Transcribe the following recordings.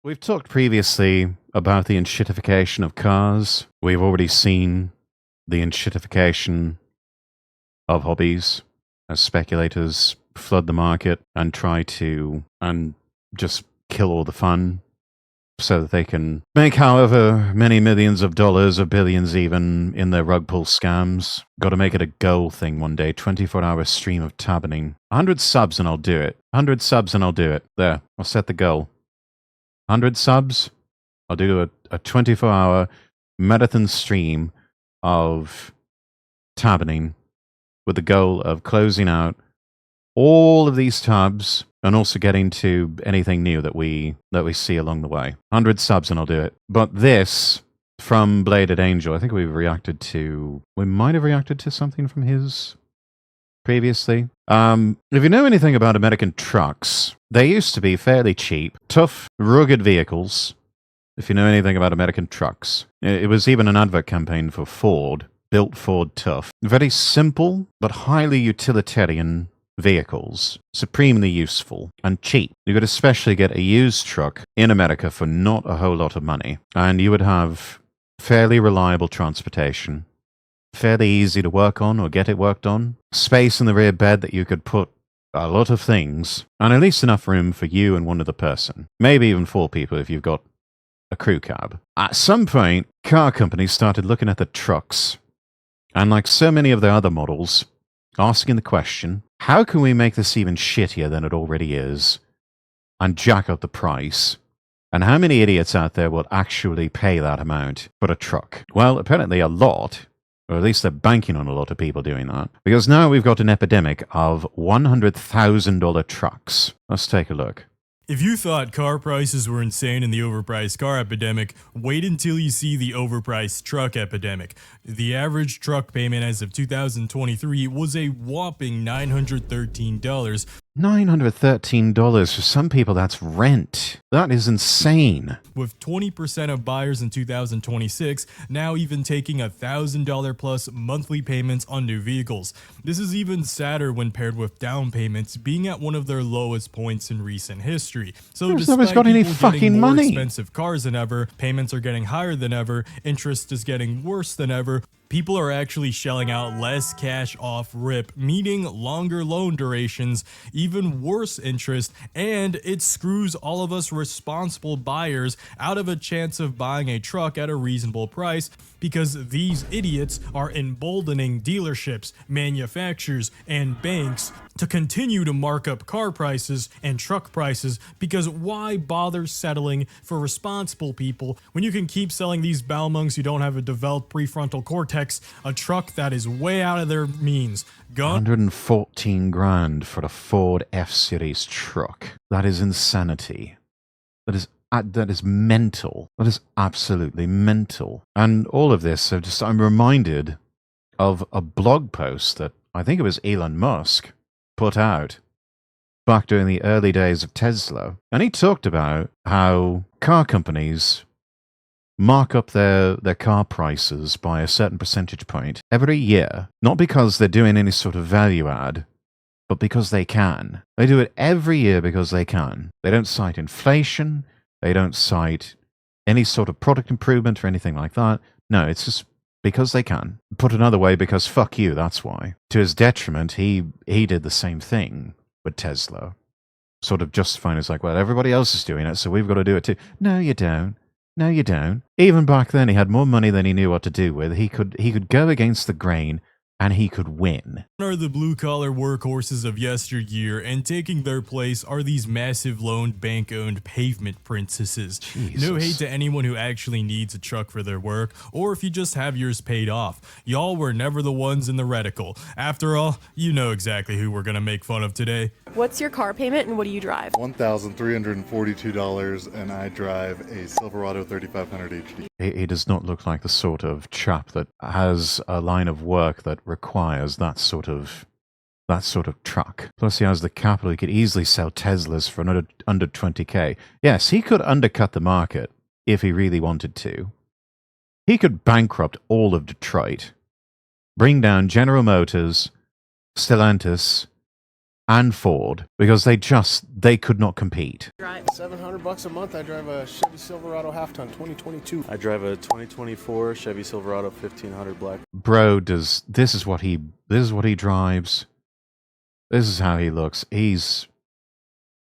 We've talked previously about the enshittification of cars. We've already seen the enshittification of hobbies as speculators flood the market and try to and just kill all the fun so that they can make however many millions of dollars or billions even in their rug pull scams. Got to make it a goal thing one day, 24-hour stream of taberning. 100 subs and I'll do it. 100 subs and I'll do it. There, I'll set the goal. 100 subs, I'll do a 24-hour marathon stream of taberning with the goal of closing out all of these tabs and also getting to anything new that we see along the way. 100 subs and I'll do it. But this from Bladed Angel, I think we might have reacted to something from his previously. If you know anything about American trucks, they used to be fairly cheap, tough, rugged vehicles. If you know anything about American trucks, it was even an advert campaign for Ford, built Ford tough. Very simple, but highly utilitarian vehicles, supremely useful and cheap. You could especially get a used truck in America for not a whole lot of money, and you would have fairly reliable transportation, fairly easy to work on or get it worked on, space in the rear bed that you could put a lot of things, and at least enough room for you and one other person. Maybe even 4 people if you've got a crew cab. At some point, car companies started looking at the trucks, and like so many of their other models, asking the question, how can we make this even shittier than it already is, and jack up the price? And how many idiots out there will actually pay that amount for a truck? Well, apparently a lot. Or at least they're banking on a lot of people doing that. Because now we've got an epidemic of $100,000 trucks. Let's take a look. If you thought car prices were insane in the overpriced car epidemic, wait until you see the overpriced truck epidemic. The average truck payment as of 2023 was a whopping $913. $913 for some people, that's rent. That is insane. With 20% of buyers in 2026 now even taking $1,000 plus monthly payments on new vehicles. This is even sadder when paired with down payments being at one of their lowest points in recent history. So nobody's got any fucking more money. Expensive cars than ever, payments are getting higher than ever, interest is getting worse than ever. People are actually shelling out less cash off rip, meaning longer loan durations, even worse interest, and it screws all of us responsible buyers out of a chance of buying a truck at a reasonable price because these idiots are emboldening dealerships, manufacturers, and banks to continue to mark up car prices and truck prices, because why bother settling for responsible people when you can keep selling these balmungs who don't have a developed prefrontal cortex a truck that is way out of their means? 114 grand for a Ford F-Series truck. That is insanity. That is mental. That is absolutely mental. And all of this, I'm reminded of a blog post that I think it was Elon Musk put out back during the early days of Tesla. And he talked about how car companies mark up their car prices by a certain percentage point every year, not because they're doing any sort of value add, but because they can. They do it every year because they can. They don't cite inflation. They don't cite any sort of product improvement or anything like that. No, it's just because they can. Put another way, because fuck you, that's why. To his detriment, he did the same thing with Tesla. Sort of justifying it's like, well, everybody else is doing it, so we've got to do it too. No, you don't. No, you don't. Even back then, he had more money than he knew what to do with. He could go against the grain, and he could win. Are the blue-collar workhorses of yesteryear, and taking their place are these massive loaned, bank-owned pavement princesses. Jesus. No hate to anyone who actually needs a truck for their work, or if you just have yours paid off. Y'all were never the ones in the reticle. After all, you know exactly who we're gonna make fun of today. What's your car payment and what do you drive? $1,342, and I drive a Silverado 3500 HD. He does not look like the sort of chap that has a line of work that requires that sort of truck. Plus, he has the capital. He could easily sell Teslas for under 20K. Yes, he could undercut the market if he really wanted to. He could bankrupt all of Detroit, bring down General Motors, Stellantis, and Ford because they could not compete. Drive. $700 a month. I drive a Chevy Silverado half-ton 2022. I drive a 2024 Chevy Silverado 1500 black. Bro this is what he drives. This is how he looks. He's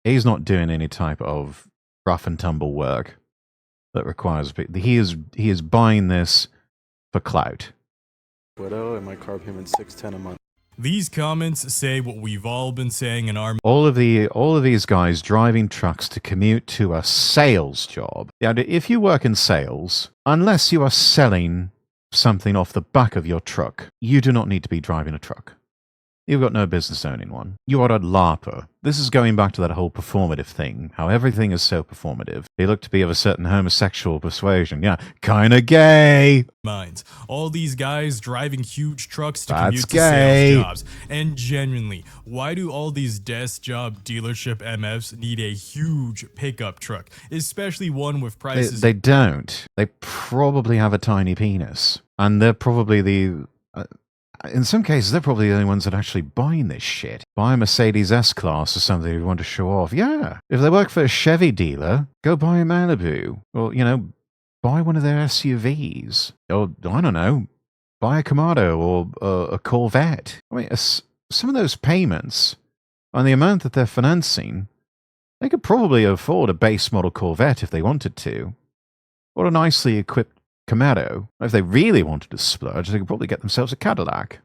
not doing any type of rough and tumble work that requires he is buying this for clout. Widow, and my car payment's $610 a month. These comments say what we've all been saying in our All of these guys driving trucks to commute to a sales job. Yeah, if you work in sales, unless you are selling something off the back of your truck, you do not need to be driving a truck. You've got no business owning one. You are a LARPer. This is going back to that whole performative thing, how everything is so performative. They look to be of a certain homosexual persuasion. Yeah, kinda gay. minds. All these guys driving huge trucks to That's commute to gay. sales jobs. And genuinely, why do all these desk job dealership MFs need a huge pickup truck, especially one with prices? They don't. They probably have a tiny penis. And they're probably in some cases, they're probably the only ones that are actually buying this shit. Buy a Mercedes S-Class or something if you want to show off. Yeah. If they work for a Chevy dealer, go buy a Malibu. Or, buy one of their SUVs. Or, I don't know, buy a Camaro or a Corvette. I mean, some of those payments on the amount that they're financing, they could probably afford a base model Corvette if they wanted to. Or a nicely equipped Camaro. If they really wanted to splurge, they could probably get themselves a Cadillac.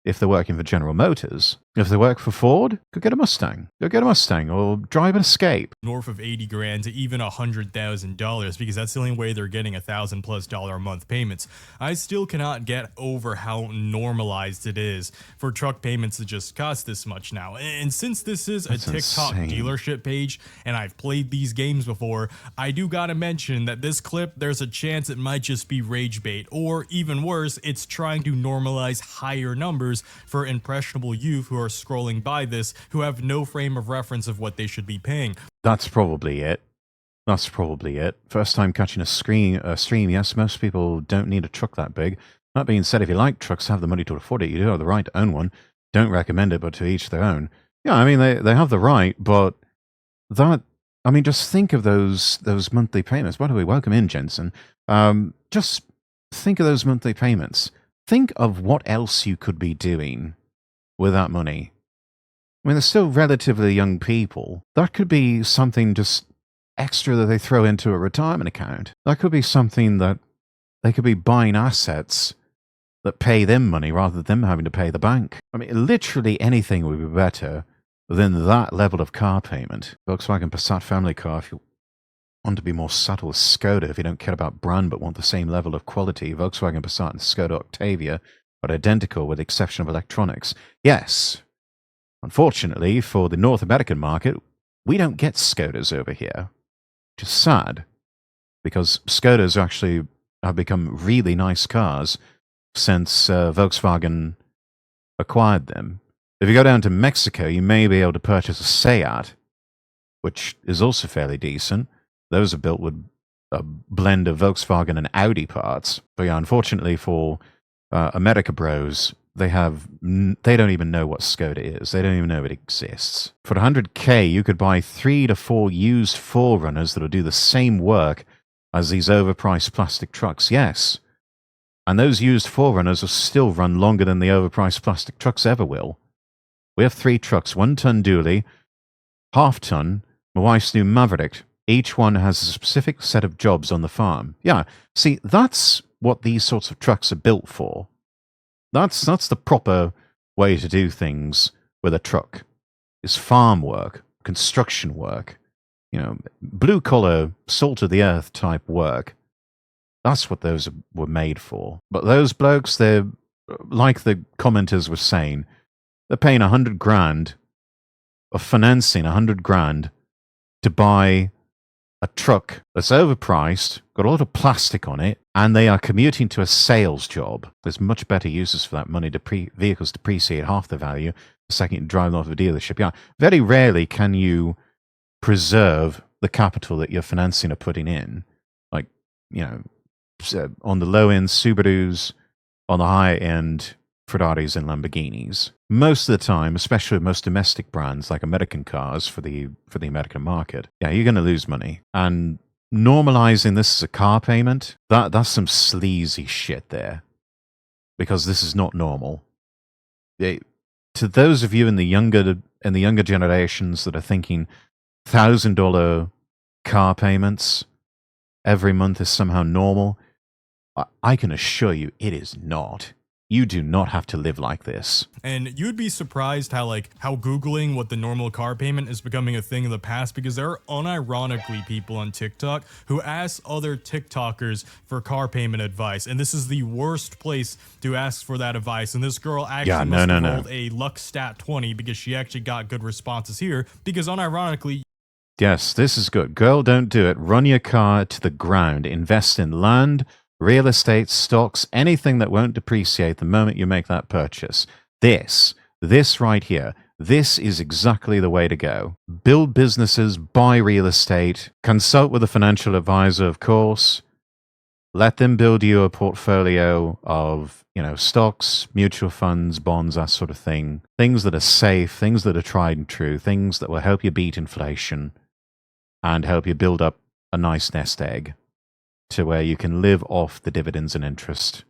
If they're working for General Motors. If they work for Ford, go get a Mustang. Go get a Mustang or drive an Escape. North of 80 grand to even $100,000 because that's the only way they're getting $1,000+ a month payments. I still cannot get over how normalized it is for truck payments to just cost this much now. And since this is That's a TikTok insane. dealership page and I've played these games before, I do gotta mention that this clip, there's a chance it might just be rage bait, or even worse, it's trying to normalize higher numbers for impressionable youth who are scrolling by this, who have no frame of reference of what they should be paying. That's probably it. That's probably it. First time catching a stream, yes, most people don't need a truck that big. That being said, if you like trucks, have the money to afford it, you do have the right to own one. Don't recommend it, but to each their own. Yeah, I mean, they have the right, but just think of those monthly payments. By the way, welcome in, Jensen. Just think of those monthly payments. Think of what else you could be doing with that money. I mean, they're still relatively young people. That could be something just extra that they throw into a retirement account. That could be something that they could be buying assets that pay them money rather than them having to pay the bank. I mean, literally anything would be better than that level of car payment. Volkswagen Passat family car, if you want to be more subtle, Skoda, if you don't care about brand but want the same level of quality. Volkswagen Passat and Skoda Octavia are identical with the exception of electronics. Yes, unfortunately for the North American market, we don't get Skodas over here, which is sad, because Skodas actually have become really nice cars since Volkswagen acquired them. If you go down to Mexico, you may be able to purchase a Seat, which is also fairly decent. Those are built with a blend of Volkswagen and Audi parts. But yeah, unfortunately for America bros, they don't even know what Skoda is. They don't even know it exists. For 100K, you could buy 3 to 4 used 4Runners that'll do the same work as these overpriced plastic trucks. Yes. And those used 4Runners will still run longer than the overpriced plastic trucks ever will. We have 3 trucks, 1-ton dually, half-ton, my wife's new Maverick. Each one has a specific set of jobs on the farm. Yeah, see, that's what these sorts of trucks are built for. That's the proper way to do things with a truck. Is farm work, construction work, blue-collar, salt-of-the-earth type work. That's what those were made for. But those blokes, they're, like the commenters were saying, they're paying 100 grand, or financing 100 grand to buy a truck that's overpriced, got a lot of plastic on it, and they are commuting to a sales job. There's much better uses for that money. Vehicles depreciate half the value the second you drive them off a dealership. Yeah, very rarely can you preserve the capital that you're financing or putting in. Like, on the low end Subarus, on the high end Ferraris and Lamborghinis. Most of the time, especially with most domestic brands like American cars for the American market, yeah, you're going to lose money. And normalizing this as a car payment, that's some sleazy shit there. Because this is not normal. To those of you in the younger generations that are thinking $1,000 car payments every month is somehow normal, I can assure you it is not. You do not have to live like this. And you'd be surprised how Googling what the normal car payment is becoming a thing of the past, because there are unironically people on TikTok who ask other TikTokers for car payment advice. And this is the worst place to ask for that advice. And this girl actually must have rolled a Luckstat 20 because she actually got good responses here, because unironically... Yes, this is good. Girl, don't do it. Run your car to the ground. Invest in land, real estate, stocks, anything that won't depreciate the moment you make that purchase. This right here, this is exactly the way to go. Build businesses, buy real estate, consult with a financial advisor, of course. Let them build you a portfolio of, stocks, mutual funds, bonds, that sort of thing. Things that are safe, things that are tried and true, things that will help you beat inflation and help you build up a nice nest egg to where you can live off the dividends and interest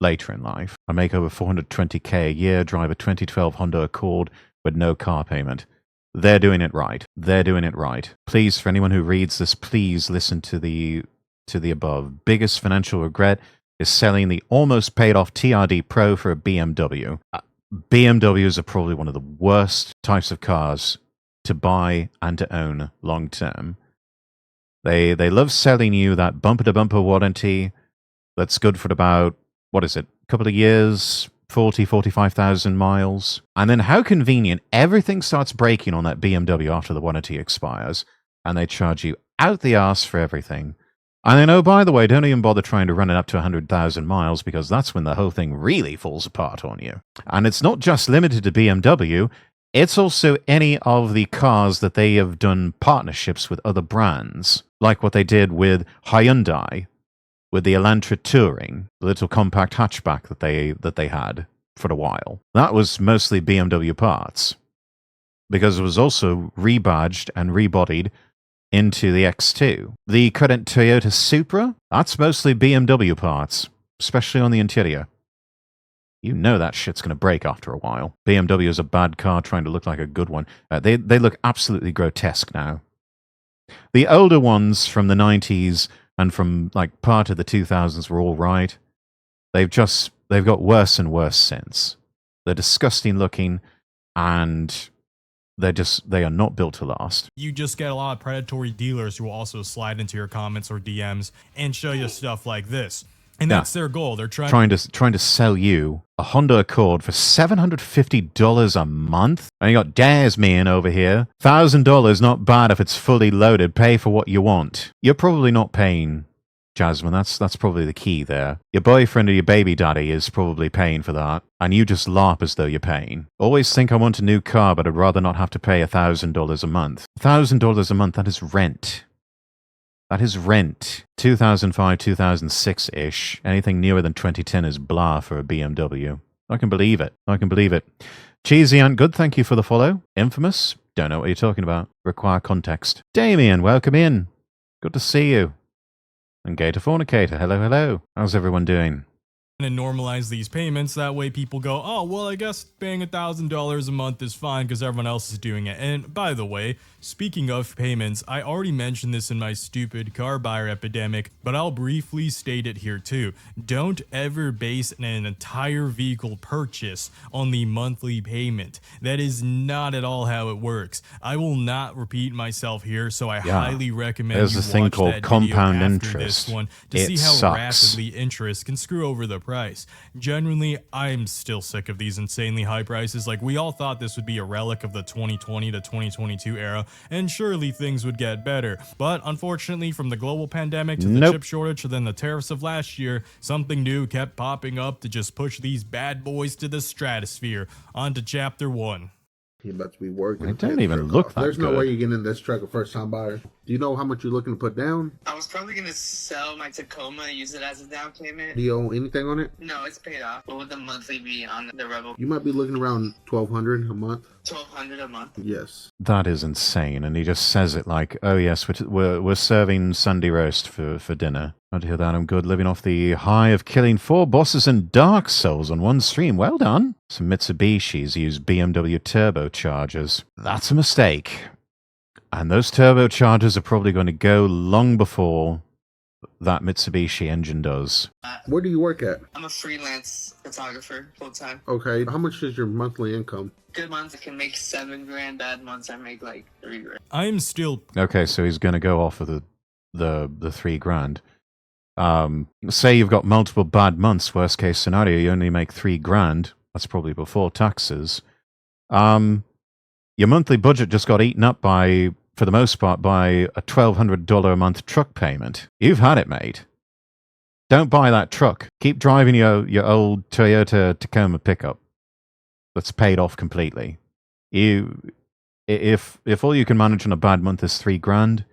later in life. I make over $420K a year, drive a 2012 Honda Accord with no car payment. They're doing it right. They're doing it right. Please, for anyone who reads this, please listen to the above. Biggest financial regret is selling the almost paid off TRD Pro for a BMW. BMWs are probably one of the worst types of cars to buy and to own long term. They love selling you that bumper-to-bumper warranty that's good for about, a couple of years, 40, 45,000 miles. And then how convenient, everything starts breaking on that BMW after the warranty expires, and they charge you out the arse for everything. And then, oh, by the way, don't even bother trying to run it up to 100,000 miles, because that's when the whole thing really falls apart on you. And it's not just limited to BMW. It's also any of the cars that they have done partnerships with other brands, like what they did with Hyundai, with the Elantra Touring, the little compact hatchback that they had for a while. That was mostly BMW parts, because it was also rebadged and rebodied into the X2. The current Toyota Supra, that's mostly BMW parts, especially on the interior. You know that shit's going to break after a while. BMW is a bad car trying to look like a good one. They look absolutely grotesque now. The older ones from the 90s and from part of the 2000s were all right. They've got worse and worse since. They're disgusting looking, and they are not built to last. You just get a lot of predatory dealers who will also slide into your comments or DMs and show you stuff like this. And that's their goal. They're trying to sell you a Honda Accord for $750 a month. And you got Dasman over here. $1,000, not bad if it's fully loaded. Pay for what you want. You're probably not paying, Jasmine. That's probably the key there. Your boyfriend or your baby daddy is probably paying for that, and you just larp as though you're paying. Always think I want a new car, but I'd rather not have to pay $1,000 a month. $1,000 a month, that is rent. That is rent. 2005, 2006-ish. Anything newer than 2010 is blah for a BMW. I can believe it. I can believe it. Cheesy and good, thank you for the follow. Infamous, don't know what you're talking about. Require context. Damien, welcome in. Good to see you. And Gator Fornicator, hello, hello. How's everyone doing? and normalize these payments. That way people go, oh, well, I guess paying $1,000 a month is fine because everyone else is doing it. And by the way, speaking of payments, I already mentioned this in my stupid car buyer epidemic, but I'll briefly state it here too. Don't ever base an entire vehicle purchase on the monthly payment. That is not at all how it works. I will not repeat myself here, so I highly recommend There's you a thing watch called that compound video after interest. this one to It see how sucks. rapidly interest can screw over the price. Genuinely, I'm still sick of these insanely high prices. Like, we all thought this would be a relic of the 2020 to 2022 era, and surely things would get better. But unfortunately, from the global pandemic to the chip shortage to then the tariffs of last year, something new kept popping up to just push these bad boys to the stratosphere. On to chapter 1. He about to be working. It don't even look that There's good. no way you're getting in this truck a first time buyer. Do you know how much you're looking to put down? I was probably gonna sell my Tacoma and use it as a down payment. Do you owe anything on it? No, it's paid off. What would the monthly be on the Rebel? You might be looking around $1,200 a month. $1,200 a month. Yes. That is insane. And he just says it like, oh yes, we're serving Sunday roast for dinner. Glad to hear that. I'm good. Living off the high of killing 4 bosses in Dark Souls on one stream. Well done. Some Mitsubishis use BMW turbochargers. That's a mistake. And those turbochargers are probably going to go long before that Mitsubishi engine does. Where do you work at? I'm a freelance photographer full time. Okay. How much is your monthly income? Good months I can make $7,000. Bad months I make like $3,000. I'm still Okay, so he's going to go off of the $3,000. Say you've got multiple bad months. Worst case scenario, you only make $3,000. That's probably before taxes. Your monthly budget just got eaten up by, for the most part, by a $1,200 a month truck payment. You've had it, mate. Don't buy that truck. Keep driving your old Toyota Tacoma pickup that's paid off completely. If all you can manage on a bad month is $3,000,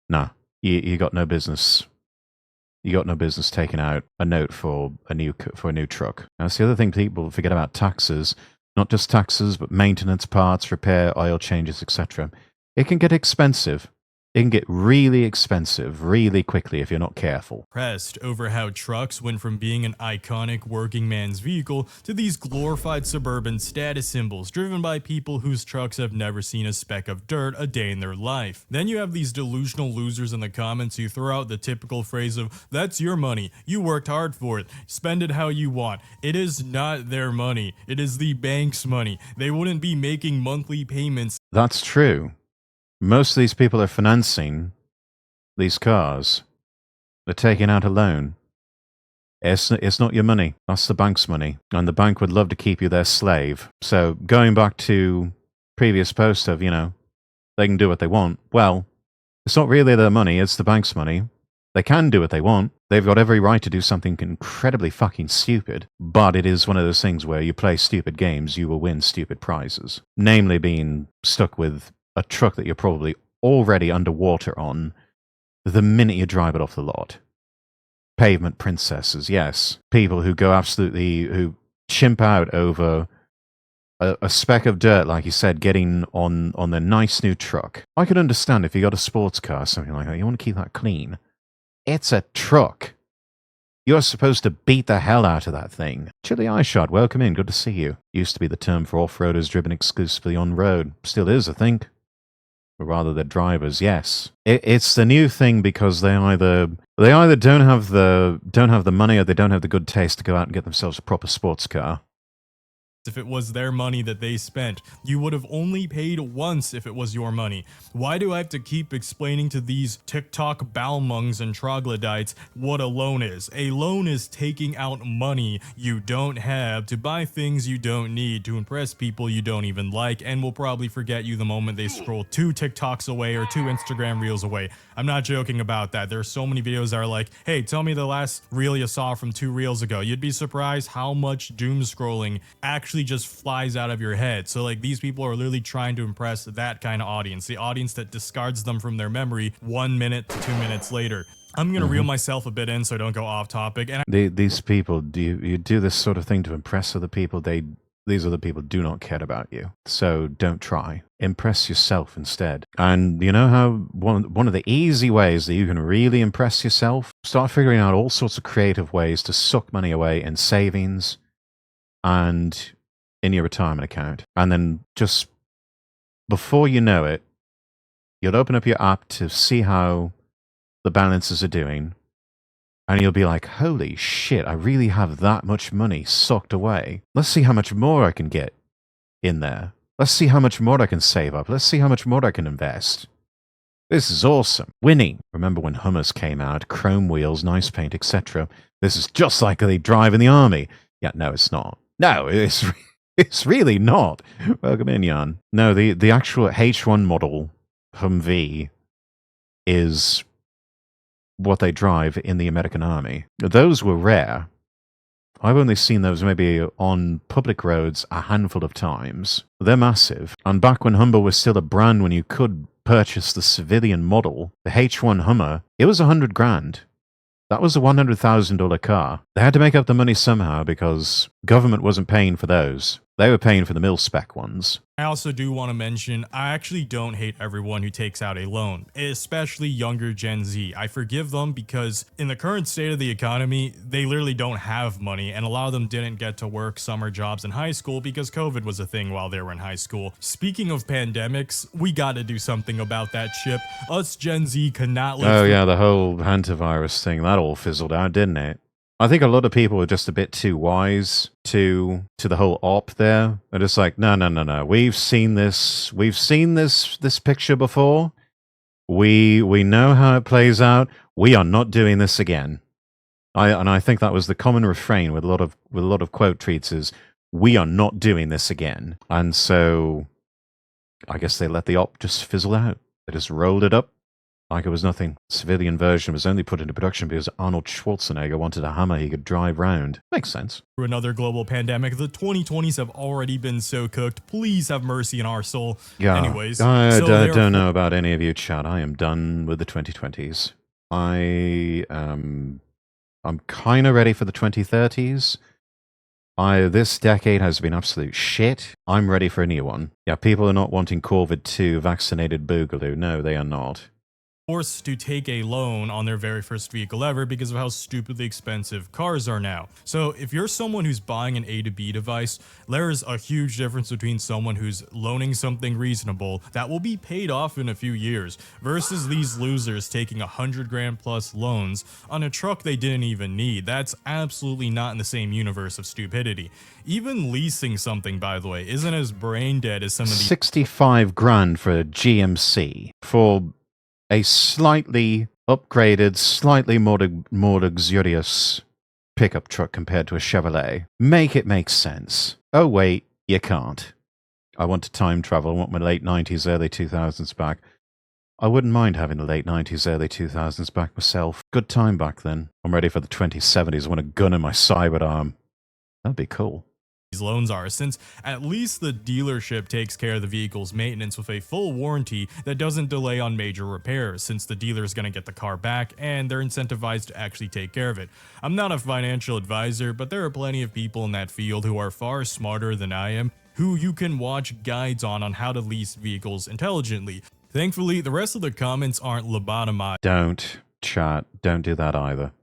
nah, you got no business. You got no business taking out a note for a new truck. That's the other thing people forget about taxes. Not just taxes, but maintenance, parts, repair, oil changes, etc. It can get expensive. It can get really expensive really quickly if you're not careful. impressed over how trucks went from being an iconic working man's vehicle to these glorified suburban status symbols driven by people whose trucks have never seen a speck of dirt a day in their life. Then you have these delusional losers in the comments who throw out the typical phrase of, "That's your money, you worked hard for it, spend it how you want." It is not their money, it is the bank's money. They wouldn't be making monthly payments. That's true. Most of these people are financing these cars. They're taking out a loan. It's not your money. That's the bank's money. And the bank would love to keep you their slave. So going back to previous post of, they can do what they want. Well, it's not really their money. It's the bank's money. They can do what they want. They've got every right to do something incredibly fucking stupid. But it is one of those things where you play stupid games, you will win stupid prizes. Namely being stuck with a truck that you're probably already underwater on the minute you drive it off the lot. Pavement princesses, yes. People who who chimp out over a speck of dirt, like you said, getting on their nice new truck. I could understand if you got a sports car, something like that. You want to keep that clean. It's a truck. You're supposed to beat the hell out of that thing. Chili Eyeshot, welcome in. Good to see you. Used to be the term for off-roaders driven exclusively on road. Still is, I think. Or rather, the drivers, yes. It's the new thing because they either don't have the money or they don't have the good taste to go out and get themselves a proper sports car. If it was their money that they spent, you would have only paid once if it was your money. Why do I have to keep explaining to these TikTok balmungs and troglodytes what a loan is? A loan is taking out money you don't have to buy things you don't need to impress people you don't even like and will probably forget you the moment they scroll 2 TikToks away or 2 Instagram reels away. I'm not joking about that. There are so many videos that are like, hey, tell me the last reel you saw from 2 reels ago. You'd be surprised how much doom scrolling actually just flies out of your head. So like these people are literally trying to impress that kind of audience, the audience that discards them from their memory 1 minute to 2 minutes later. I'm gonna reel myself a bit in so I don't go off topic. And These people, you do this sort of thing to impress other people. These other people do not care about you. So don't try. Impress yourself instead. And you know how one of the easy ways that you can really impress yourself? Start figuring out all sorts of creative ways to suck money away in savings and in your retirement account. And then just before you know it, you'll open up your app to see how the balances are doing. And you'll be like, holy shit, I really have that much money socked away. Let's see how much more I can get in there. Let's see how much more I can save up. Let's see how much more I can invest. This is awesome. Winning. Remember when Hummers came out, chrome wheels, nice paint, etc. This is just like they drive in the army. Yeah, no, it's not. No, it's really not. Welcome in, Jan. No, the actual H1 model Humvee is what they drive in the American Army. Those were rare. I've only seen those maybe on public roads a handful of times. They're massive. And back when Humber was still a brand when you could purchase the civilian model, the H1 Hummer, it was $100 grand. That was a $100,000 car. They had to make up the money somehow because government wasn't paying for those. They were paying for the mil-spec ones. I also do want to mention, I actually don't hate everyone who takes out a loan, especially younger Gen Z. I forgive them because in the current state of the economy, they literally don't have money, and a lot of them didn't get to work summer jobs in high school because COVID was a thing while they were in high school. Speaking of pandemics, we gotta do something about that ship. Us Gen Z cannot live Oh through- yeah, the whole hantavirus thing, that all fizzled out, didn't it? I think a lot of people are just a bit too wise to the whole op there. They're just like, no. We've seen this picture before. We know how it plays out. We are not doing this again. I think that was the common refrain with a lot of quote tweets is, we are not doing this again. And so I guess they let the op just fizzle out. They just rolled it up like it was nothing. The civilian version was only put into production because Arnold Schwarzenegger wanted a Hummer he could drive round. Makes sense. through another global pandemic. The 2020s have already been so cooked. Please have mercy on our soul. Yeah. Anyways, I so don't know about any of you, chat. I am done with the 2020s. I'm kind of ready for the 2030s. This decade has been absolute shit. I'm ready for a new one. Yeah, people are not wanting COVID-2 vaccinated boogaloo. No, they are not. forced to take a loan on their very first vehicle ever because of how stupidly expensive cars are now. So if you're someone who's buying an A to B device, there's a huge difference between someone who's loaning something reasonable that will be paid off in a few years versus these losers taking 100 grand plus loans on a truck they didn't even need. That's absolutely not in the same universe of stupidity. Even leasing something, by the way, isn't as brain dead as some of the 65 grand for a GMC for a slightly upgraded, slightly more luxurious pickup truck compared to a Chevrolet. Make it make sense. Oh wait, you can't. I want to time travel. I want my late 90s, early 2000s back. I wouldn't mind having the late 90s, early 2000s back myself. Good time back then. I'm ready for the 2070s. I want a gun in my sidearm. That'd be cool. these loans are, since at least the dealership takes care of the vehicle's maintenance with a full warranty that doesn't delay on major repairs, since the dealer is going to get the car back and they're incentivized to actually take care of it. I'm not a financial advisor, but there are plenty of people in that field who are far smarter than I am, who you can watch guides on how to lease vehicles intelligently. Thankfully, the rest of the comments aren't lobotomized. Don't, chat. Don't do that either.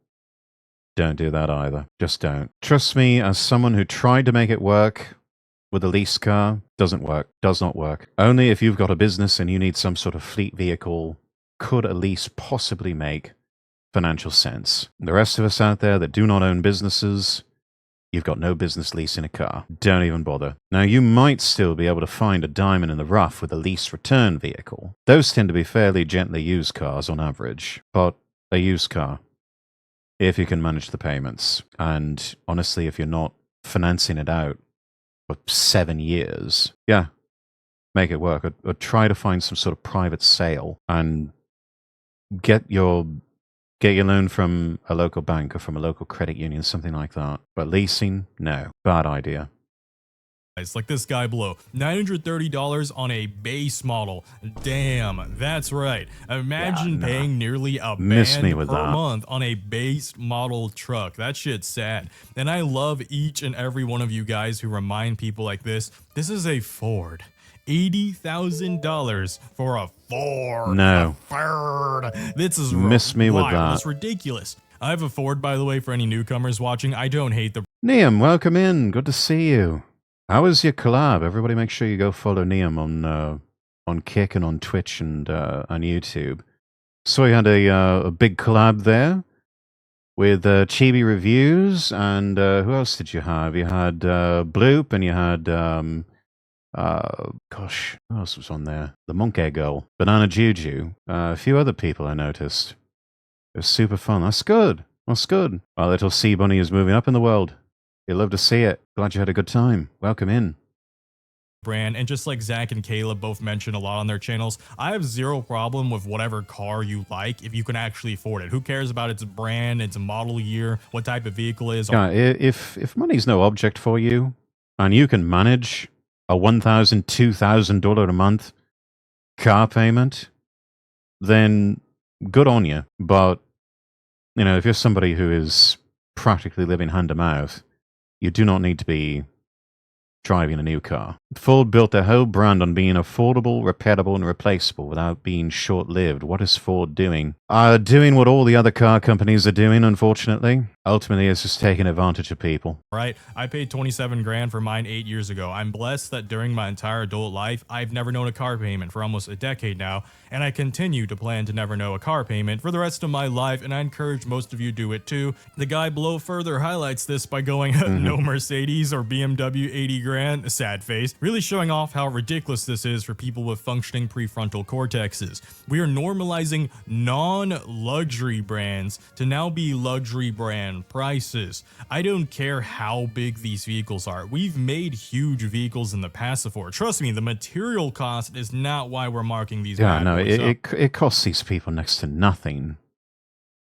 Don't do that either. Just don't. Trust me, as someone who tried to make it work with a lease car, doesn't work. Does not work. Only if you've got a business and you need some sort of fleet vehicle could a lease possibly make financial sense. The rest of us out there that do not own businesses, you've got no business leasing a car. Don't even bother. Now, you might still be able to find a diamond in the rough with a lease return vehicle. Those tend to be fairly gently used cars on average, but a used car, if you can manage the payments. And honestly, if you're not financing it out for 7 years, yeah, make it work. Or try to find some sort of private sale and get your loan from a local bank or from a local credit union, something like that. But leasing, no. Bad idea. Like this guy below, $930 on a base model. Damn, that's right. Imagine paying nearly a Miss me band with per that. month on a base model truck. That shit's sad. And I love each and every one of you guys who remind people like this. This is a Ford. $80,000 for a Ford. No. A Ford. This is Miss me with wild. that. It's ridiculous. I have a Ford, by the way, for any newcomers watching. I don't hate the Niam, welcome in. Good to see you. How was your collab? Everybody make sure you go follow Niam on Kick and on Twitch and on YouTube. So you had a big collab there with Chibi Reviews, and who else did you have? You had Bloop, and you had gosh, who else was on there? The Monkey Girl, Banana Juju, a few other people I noticed. It was super fun. That's good. That's good. Our little sea bunny is moving up in the world. You'd love to see it. Glad you had a good time. Welcome in. brand, and just like Zach and Caleb both mention a lot on their channels, I have zero problem with whatever car you like if you can actually afford it. Who cares about its brand, its model year, what type of vehicle it is? Yeah, if money's no object for you, and you can manage a $1,000, $2,000 a month car payment then good on you. But, you know, if you're somebody who is practically living hand to mouth, you do not need to be driving a new car. Ford built their whole brand on being affordable, repairable, and replaceable without being short-lived. What is Ford doing? Doing what all the other car companies are doing, unfortunately. Ultimately, it's just taking advantage of people. Right? I paid 27 grand for mine 8 years ago. I'm blessed that during my entire adult life, I've never known a car payment for almost a decade now, and I continue to plan to never know a car payment for the rest of my life, and I encourage most of you do it too. The guy below further highlights this by going, no Mercedes or BMW 80 grand, sad face, really showing off how ridiculous this is for people with functioning prefrontal cortexes. We are normalizing non-luxury brands to now be luxury brand prices. I don't care how big these vehicles are. We've made huge vehicles in the past before. Trust me, the material cost is not why we're marking these. Yeah, no, boys up. it costs these people next to nothing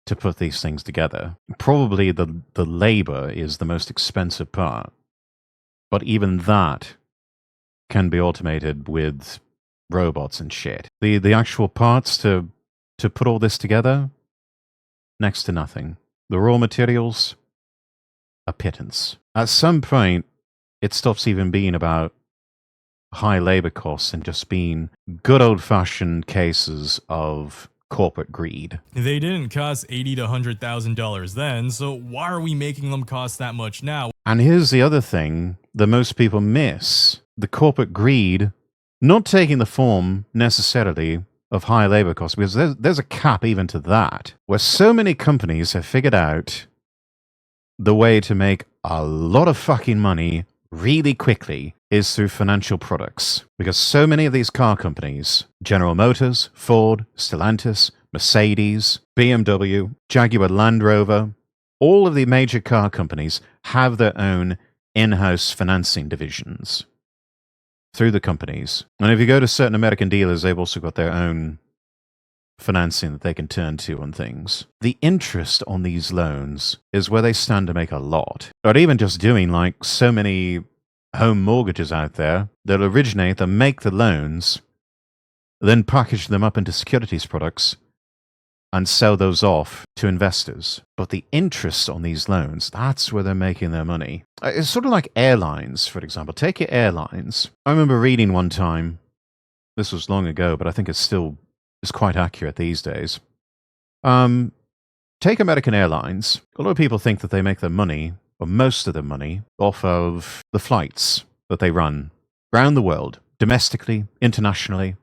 to put these things together. Probably the labor is the most expensive part, but even that can be automated with robots and shit. The actual parts to put all this together, next to nothing. The raw materials, a pittance. At some point, it stops even being about high labor costs and just being good old-fashioned cases of corporate greed. They didn't cost $80,000 to $100,000 then, so why are we making them cost that much now? And here's the other thing that most people miss. The corporate greed not taking the form necessarily of high labor costs, because there's a cap even to that, where so many companies have figured out the way to make a lot of fucking money really quickly is through financial products. Because so many of these car companies, General Motors, Ford, Stellantis, Mercedes, BMW, Jaguar Land Rover, all of the major car companies have their own in-house financing divisions through the companies. And if you go to certain American dealers, they've also got their own financing that they can turn to on things. The interest on these loans is where they stand to make a lot. Or even just doing like so many home mortgages out there that originate, that make the loans, then package them up into securities products and sell those off to investors. But the interest on these loans, that's where they're making their money. It's sort of like airlines, for example. Take your airlines. I remember reading one time, this was long ago, but I think it's quite accurate these days. Take American Airlines. A lot of people think that they make their money, or most of their money, off of the flights that they run around the world, domestically, internationally,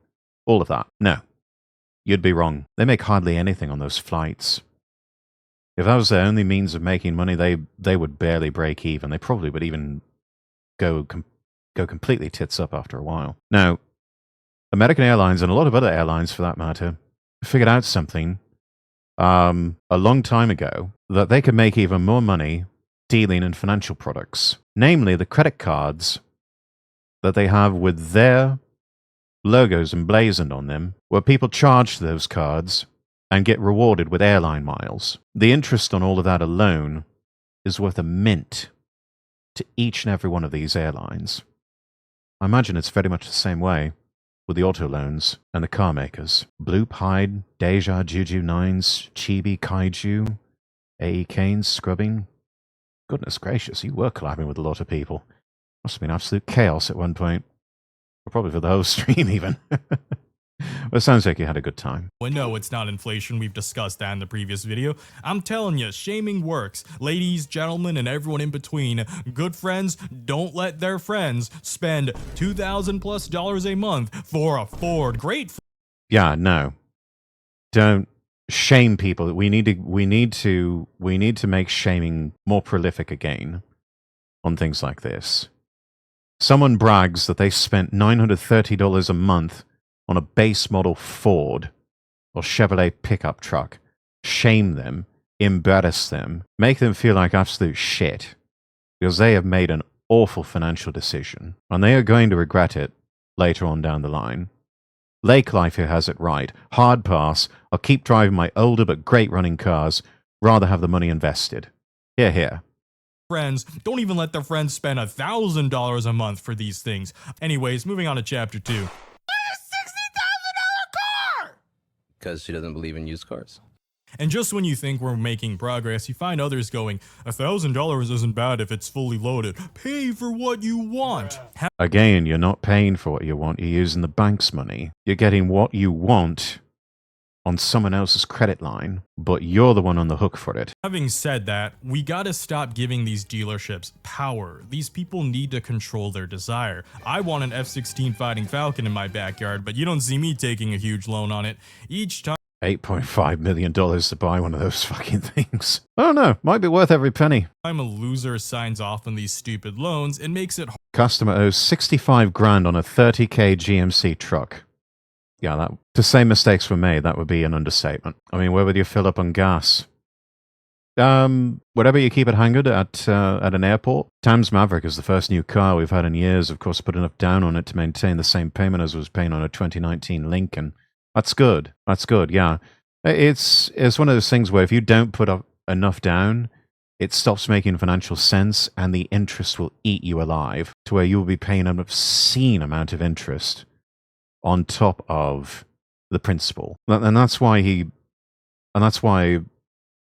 all of that. No. You'd be wrong. They make hardly anything on those flights. If that was their only means of making money, they would barely break even. They probably would even go completely tits up after a while. Now, American Airlines, and a lot of other airlines for that matter, figured out something a long time ago, that they could make even more money dealing in financial products. Namely, the credit cards that they have with their logos emblazoned on them, where people charge those cards and get rewarded with airline miles. The interest on all of that alone is worth a mint to each and every one of these airlines. I imagine it's very much the same way with the auto loans and the car makers. Bloop, Hyde, Deja, Juju, Nines, Chibi, Kaiju, AE Kane's, Scrubbing. Goodness gracious, you were collabing with a lot of people. Must have been absolute chaos at one point. Or probably for the whole stream, even. Well, it sounds like you had a good time. Well, no, it's not inflation. We've discussed that in the previous video. I'm telling you, shaming works. Ladies, gentlemen, and everyone in between, good friends don't let their friends spend $2,000+ a month for a Ford. Great. Yeah, no. Don't shame people. We need to make shaming more prolific again on things like this. Someone brags that they spent $930 a month on a base model Ford or Chevrolet pickup truck. Shame them, embarrass them, make them feel like absolute shit, because they have made an awful financial decision, and they are going to regret it later on down the line. Lake Life here has it right. Hard pass. I'll keep driving my older but great running cars, rather have the money invested. Hear, hear. Friends don't even let their friends spend $1,000 a month for these things. Anyways, moving on to chapter 2. because she doesn't believe in used cars. And just when you think we're making progress, you find others going, $1,000 isn't bad if it's fully loaded. Pay for what you want. Again, you're not paying for what you want. You're using the bank's money. You're getting what you want on someone else's credit line, but you're the one on the hook for it. Having said that, we gotta stop giving these dealerships power. These people need to control their desire. I want an F-16 Fighting Falcon in my backyard, but you don't see me taking a huge loan on it. Each time $8.5 million to buy one of those fucking things. I don't know. Might be worth every penny. a loser signs off on these stupid loans, it makes it Customer owes 65 grand on a 30k GMC truck. Yeah, that to say mistakes were made, that would be an understatement. I mean, where would you fill up on gas? Whatever you keep it hangared at an airport. Tams Maverick is the first new car we've had in years. Of course, put enough down on it to maintain the same payment as was paying on a 2019 Lincoln. That's good. That's good. Yeah, it's one of those things where if you don't put up enough down, it stops making financial sense, and the interest will eat you alive to where you will be paying an obscene amount of interest on top of the principal. And that's why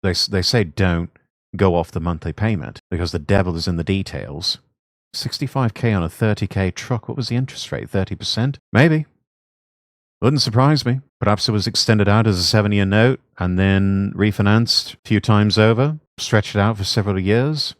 they say don't go off the monthly payment, because the devil is in the details. 65k on a 30k truck. What was the interest rate? 30%? Maybe. Wouldn't surprise me. Perhaps it was extended out as a 7-year note and then refinanced a few times over, stretched it out for several years,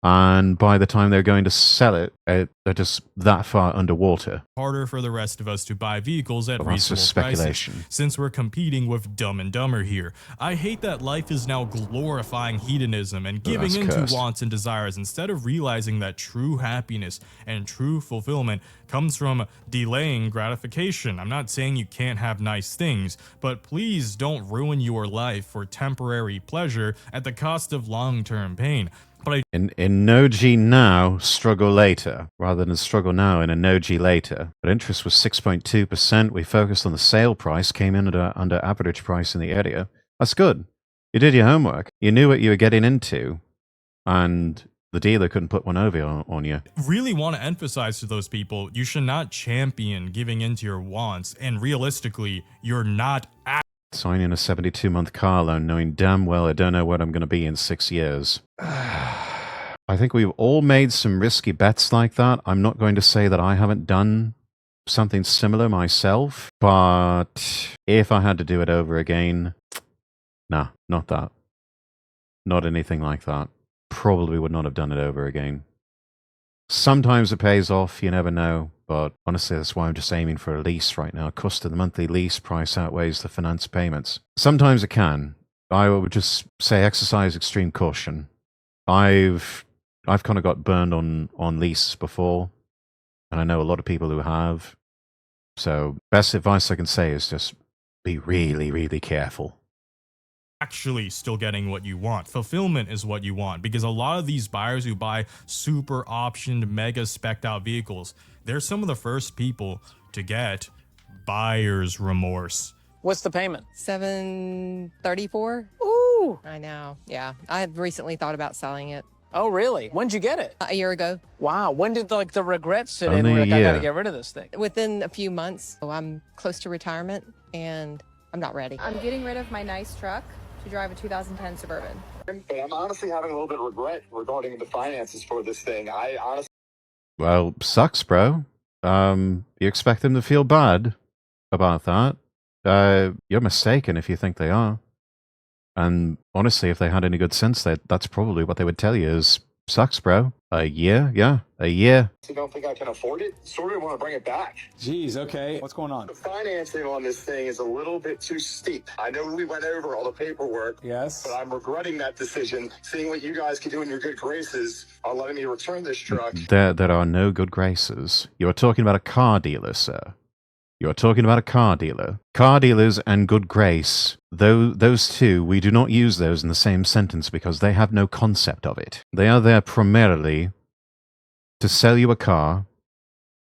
and by the time they're going to sell it, they're just that far underwater. harder for the rest of us to buy vehicles at Well, that's just reasonable prices, speculation. since we're competing with Dumb and Dumber here. I hate that life is now glorifying hedonism and giving that's into cursed. wants and desires instead of realizing that true happiness and true fulfillment comes from delaying gratification. I'm not saying you can't have nice things, but please don't ruin your life for temporary pleasure at the cost of long-term pain. But In no G now, struggle later, rather than struggle now in a no G later. But interest was 6.2%. We focused on the sale price, came in at under average price in the area. That's good. You did your homework. You knew what you were getting into, and the dealer couldn't put one over on you. really want to emphasize to those people, you should not champion giving into your wants, and realistically, you're not Signing a 72-month car loan knowing damn well I don't know what I'm going to be in 6 years. I think we've all made some risky bets like that. I'm not going to say that I haven't done something similar myself, but if I had to do it over again, nah, not that. Not anything like that. Probably would not have done it over again. Sometimes it pays off, you never know, but honestly, that's why I'm just aiming for a lease right now. Cost of the monthly lease price outweighs the finance payments. Sometimes it can. I would just say exercise extreme caution. I've kind of got burned on leases before, and I know a lot of people who have. So best advice I can say is just be really, really careful. actually still getting what you want. Fulfillment is what you want, because a lot of these buyers who buy super optioned, mega specced out vehicles, they're some of the first people to get buyer's remorse. What's the payment? $734. Ooh. I know. Yeah. I have recently thought about selling it Oh, really? When'd you get it? a year ago. Wow. When did the regrets sit in? Only Where a like, I gotta year. get rid of this thing. Within a few months. So I'm close to retirement and I'm not ready. I'm getting rid of my nice truck to drive a 2010 Suburban. But I'm honestly having a little bit of regret regarding the finances for this thing. I honestly. Well, sucks, bro. You expect them to feel bad about that? You're mistaken if you think they are. And honestly, if they had any good sense, that's probably what they would tell you is, sucks, bro. A year? Yeah, a year. I don't think I can afford it. Sort of want to bring it back. Geez, okay. What's going on? The financing on this thing is a little bit too steep. I know we went over all the paperwork. Yes. But I'm regretting that decision. Seeing what you guys can do in your good graces on letting me return this truck. There are no good graces. You are talking about a car dealer, sir. You are talking about a car dealer. Car dealers and good grace, those two, we do not use those in the same sentence because they have no concept of it. They are there primarily to sell you a car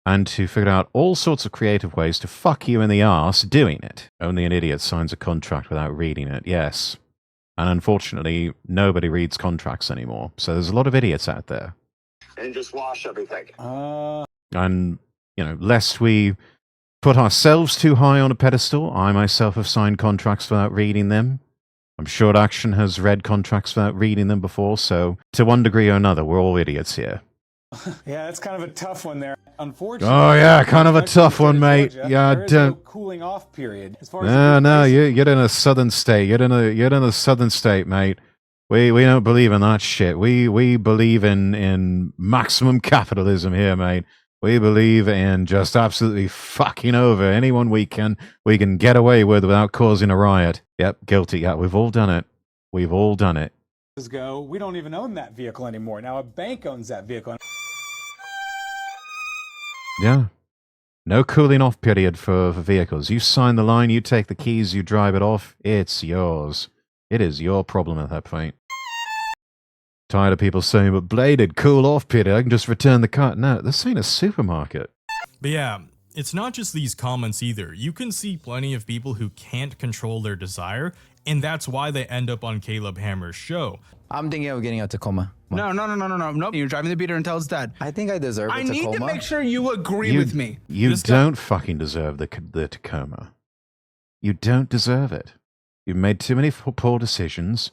and to figure out all sorts of creative ways to fuck you in the arse doing it. Only an idiot signs a contract without reading it, yes. And unfortunately, nobody reads contracts anymore. So there's a lot of idiots out there. And just wash everything. And, lest we put ourselves too high on a pedestal. I myself have signed contracts without reading them. I'm sure Action has read contracts without reading them before, so to one degree or another, we're all idiots here. Yeah, that's kind of a tough one there. Unfortunately. Oh yeah, kind of a tough one, mate. Yeah, there is no cooling off period. As far as no, you're in a southern state. You're in a southern state, mate. We don't believe in that shit. We believe in maximum capitalism here, mate. We believe in just absolutely fucking over anyone we can get away with without causing a riot. Yep, guilty. Yeah, we've all done it. We've all done it. Go, we don't even own that vehicle anymore. Now a bank owns that vehicle. Yeah. No cooling off period for vehicles. You sign the line, you take the keys, you drive it off. It's yours. It is your problem at that point. Tired of people saying, but bladed, cool off period, I can just return the car. No, this ain't a supermarket. But yeah, it's not just these comments either. You can see plenty of people who can't control their desire, and that's why they end up on Caleb Hammer's show. I'm thinking of getting a Tacoma. No. You're driving the beater until it's dead. I think I deserve a Tacoma. I need to make sure you agree with me. You don't fucking deserve the Tacoma. You don't deserve it. You've made too many poor decisions.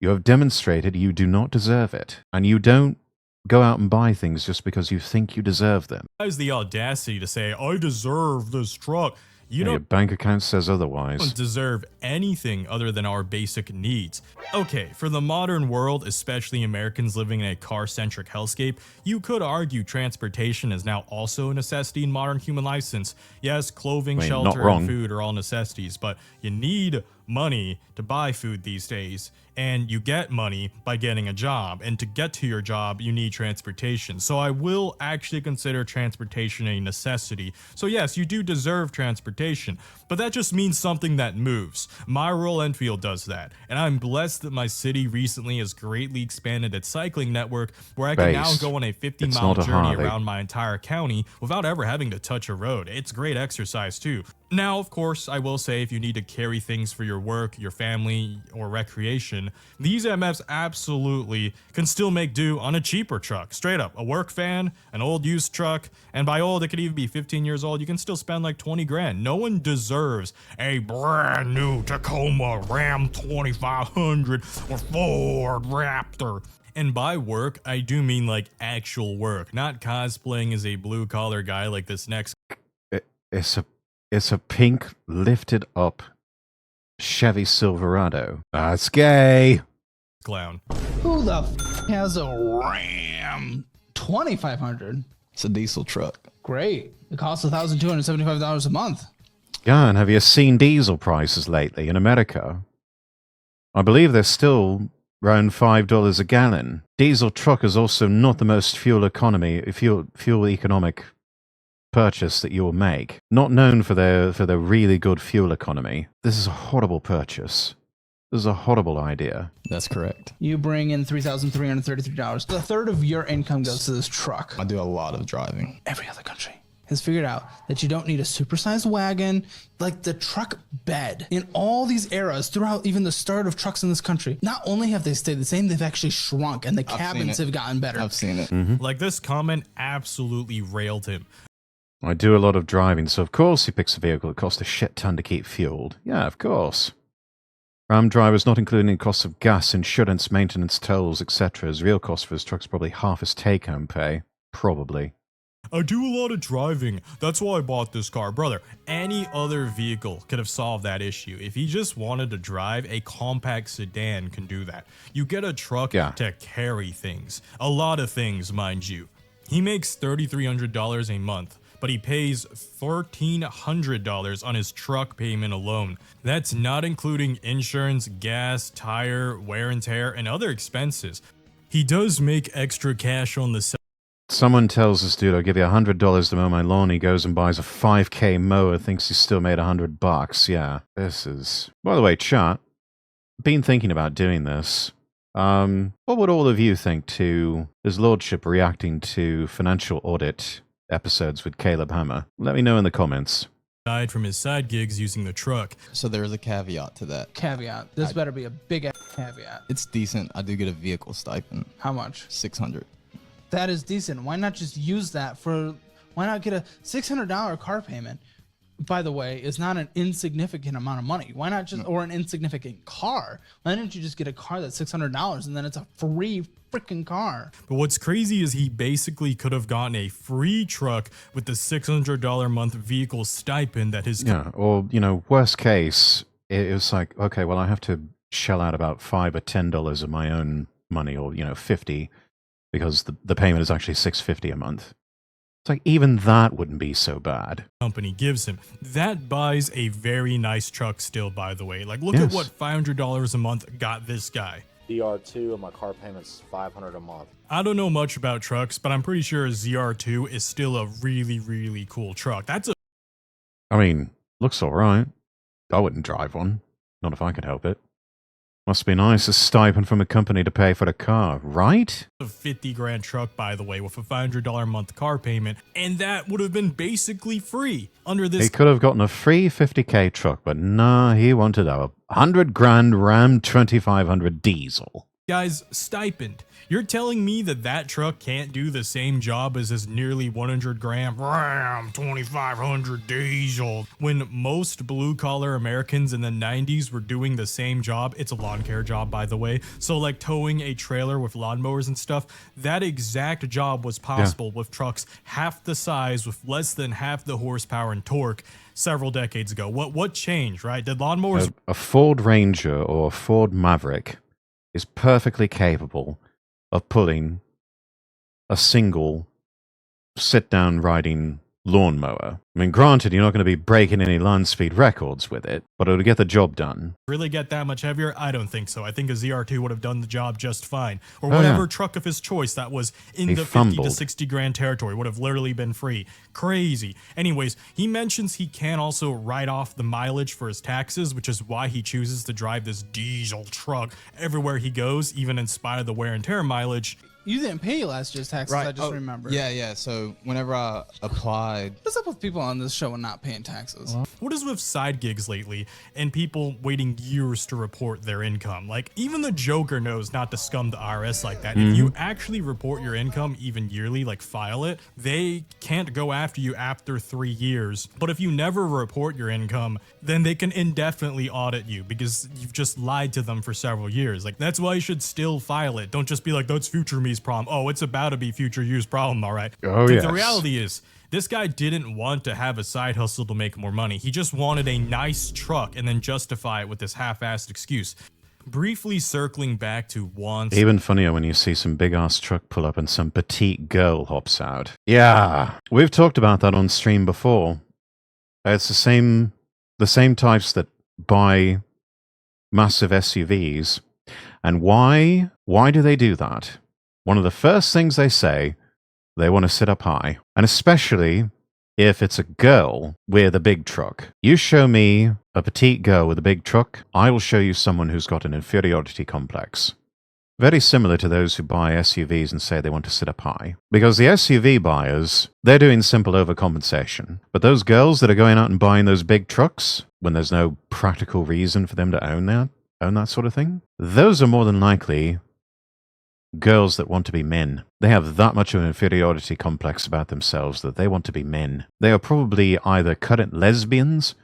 You have demonstrated you do not deserve it. And you don't go out and buy things just because you think you deserve them. Has the audacity to say, I deserve this truck. Your bank account says otherwise. Don't deserve anything other than our basic needs. Okay, for the modern world, especially Americans living in a car-centric hellscape, you could argue transportation is now also a necessity in modern human life since, yes, clothing, shelter, and food are all necessities, but you need money to buy food these days, and you get money by getting a job, and to get to your job you need transportation. So I will actually consider transportation a necessity. So yes, you do deserve transportation, but that just means something that moves. My Royal Enfield does that, and I'm blessed that my city recently has greatly expanded its cycling network where I can now go on a 50-mile journey around my entire county without ever having to touch a road. It's great exercise too. Now, of course, I will say if you need to carry things for your work, your family, or recreation, these MFs absolutely can still make do on a cheaper truck. Straight up, a work van, an old used truck, and by old, it could even be 15 years old. You can still spend like 20 grand. No one deserves a brand new Tacoma Ram 2500 or Ford Raptor. And by work, I do mean like actual work, not cosplaying as a blue collar guy like this next. It's a pink lifted up Chevy Silverado. That's gay. Clown. Who the has a Ram 2500? It's a diesel truck. Great. It costs $1,275 a month. Yeah, and have you seen diesel prices lately in America? I believe they're still around $5 a gallon. Diesel truck is also not the most fuel economic purchase that you will make. Not known for their really good fuel economy. This is a horrible purchase. This is a horrible idea. That's correct. You bring in $3,333. A third of your income goes to this truck. I do a lot of driving. Every other country has figured out that you don't need a supersized wagon, like the truck bed. In all these eras, throughout even the start of trucks in this country, not only have they stayed the same, they've actually shrunk, and the cabins have gotten better. I've seen it. Like, this comment absolutely railed him. I do a lot of driving, so of course he picks a vehicle that costs a shit ton to keep fueled. Yeah, of course. Ram drivers not including costs of gas, insurance, maintenance, tolls, etc. His real cost for his truck's probably half his take-home pay. Probably. I do a lot of driving. That's why I bought this car. Brother, any other vehicle could have solved that issue. If he just wanted to drive, a compact sedan can do that. You get a truck to carry things. A lot of things, mind you. He makes $3,300 a month, but he pays $1,400 on his truck payment alone. That's not including insurance, gas, tire, wear and tear, and other expenses. He does make extra cash on the side. Someone tells this dude, I'll give you $100 to mow my lawn. He goes and buys a 5K mower, thinks he's still made $100. Yeah, this is... By the way, chat, been thinking about doing this. What would all of you think to his lordship reacting to financial audit episodes with Caleb Hammer? Let me know in the comments. From his side gigs using the truck. So there's a caveat to that. Caveat. This better be a big caveat. It's decent. I do get a vehicle stipend. How much? $600. That is decent. Why not just use that for... Why not get a $600 car payment by the way, is not an insignificant amount of money. Why not just, or an insignificant car? Why don't you just get a car that's $600 and then it's a free freaking car? But what's crazy is he basically could have gotten a free truck with the $600 a month vehicle stipend that his Yeah, or, you know, worst case, it was like, okay, well, I have to shell out about $5 or $10 of my own money, or, you know, 50, because the payment is actually $650 a month. It's like, even that wouldn't be so bad. company gives him. That buys a very nice truck still, by the way. Like, look Yes. at what $500 a month got this guy. DR2 and my car payment's $500 a month. I don't know much about trucks, but I'm pretty sure a ZR2 is still a really, really cool truck. That's a I mean, looks all right. I wouldn't drive one. Not if I could help it. Must be nice, a stipend from a company to pay for the car, right? $50,000 truck, by the way, with a $500 a month car payment, and that would have been basically free under this. He could have gotten a free 50K truck, but nah, he wanted a $100,000 Ram 2500 diesel. Guy's stipend. You're telling me that that truck can't do the same job as his nearly 100-gram Ram 2500 diesel? When most blue-collar Americans in the 90s were doing the same job, it's a lawn care job, by the way, so like towing a trailer with lawnmowers and stuff, that exact job was possible with trucks half the size with less than half the horsepower and torque several decades ago. What changed, right? Did lawnmowers... A Ford Ranger or a Ford Maverick is perfectly capable of pulling a single sit-down riding lawnmower. I mean, granted, you're not going to be breaking any land speed records with it, but it'll get the job done. really get that much heavier? I don't think so. I think a ZR2 would have done the job just fine. Or whatever truck of his choice that was in the 50 to 60 grand territory would have literally been free. Crazy. Anyways, he mentions he can also write off the mileage for his taxes, which is why he chooses to drive this diesel truck everywhere he goes, even in spite of the wear and tear mileage. You didn't pay last year's taxes, I just remember. Yeah. So whenever I applied, What's up with people on this show and not paying taxes? What is with side gigs lately and people waiting years to report their income? Like, even the Joker knows not to scum the IRS like that. If you actually report your income even yearly, like file it, they can't go after you after 3 years. But if you never report your income, then they can indefinitely audit you because you've just lied to them for several years. Like, that's why you should still file it. Don't just be like, that's future me's problem. Oh, it's about to be future you's problem, all right? Oh, But yes. the reality is, this guy didn't want to have a side hustle to make more money. He just wanted a nice truck and then justify it with this half-assed excuse. Briefly circling back to wants. Even funnier when you see some big-ass truck pull up and some petite girl hops out. Yeah, we've talked about that on stream before. It's the same types that buy massive SUVs. And why do they do that? One of the first things they say, they want to sit up high. And especially if it's a girl with a big truck. You show me a petite girl with a big truck, I will show you someone who's got an inferiority complex. Very similar to those who buy SUVs and say they want to sit up high. Because the SUV buyers, they're doing simple overcompensation. But those girls that are going out and buying those big trucks, when there's no practical reason for them to own that sort of thing, those are more than likely girls that want to be men. They have that much of an inferiority complex about themselves that they want to be men. They are probably either current lesbians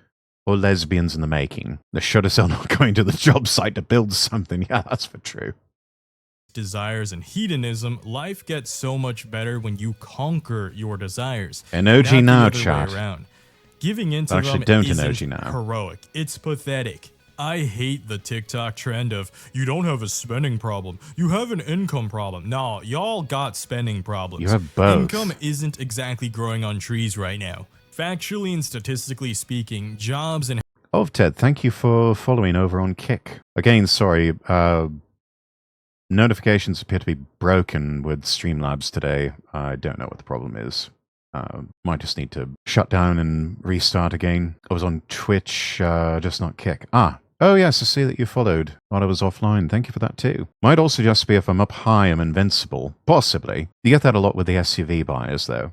or lesbians in the making. The shutters are not going to the job site to build something. Yeah, that's for true. Desires and hedonism, life gets so much better when you conquer your desires. Emoji not now, the other way chat. around. Giving into Actually, them don't isn't emoji now. heroic. It's pathetic. I hate the TikTok trend of, you don't have a spending problem, you have an income problem. No, y'all got spending problems. You have both. Income isn't exactly growing on trees right now. Factually and statistically speaking, jobs and... Oh, Ted, thank you for following over on Kick. Again, sorry, notifications appear to be broken with Streamlabs today. I don't know what the problem is. Might just need to shut down and restart again. I was on Twitch, just not Kick. Oh yes, I see that you followed while I was offline. Thank you for that too. Might also just be if I'm up high, I'm invincible. Possibly. You get that a lot with the SUV buyers, though.